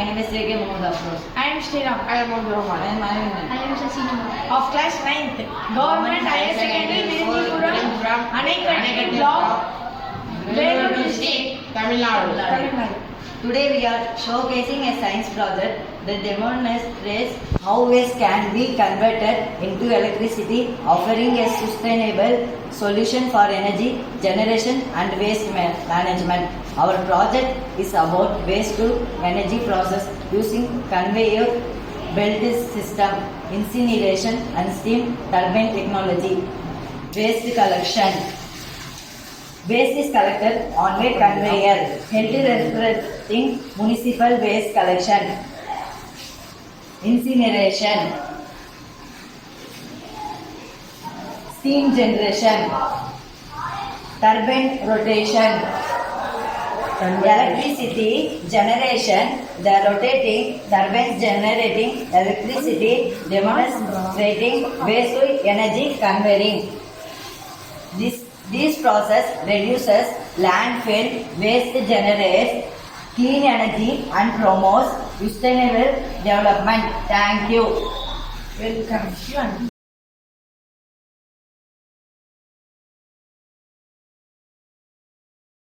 name is J.K. Mohammed Afroz. I am Sriram. I am Abdurrahman. I am Ayuman. I am Sasina. Of class 9th, Government Higher Secondary Virupuram, Anaikatti Block, Vellore District, Tamil Nadu. Tamil Nadu. Today we are showcasing a science project that demonstrates how waste can be converted into electricity, offering a sustainable solution for energy generation and waste management. Our project is about waste to energy process using conveyor belt system, incineration and steam turbine technology. Waste collection. Waste is collected on a conveyor, held in municipal waste collection. Incineration. Steam generation. Turbine rotation. Electricity generation. The rotating turbines generating electricity, demonstrating waste to energy converting. This process reduces landfill waste, generates clean energy and promotes sustainable development. Thank you. Welcome.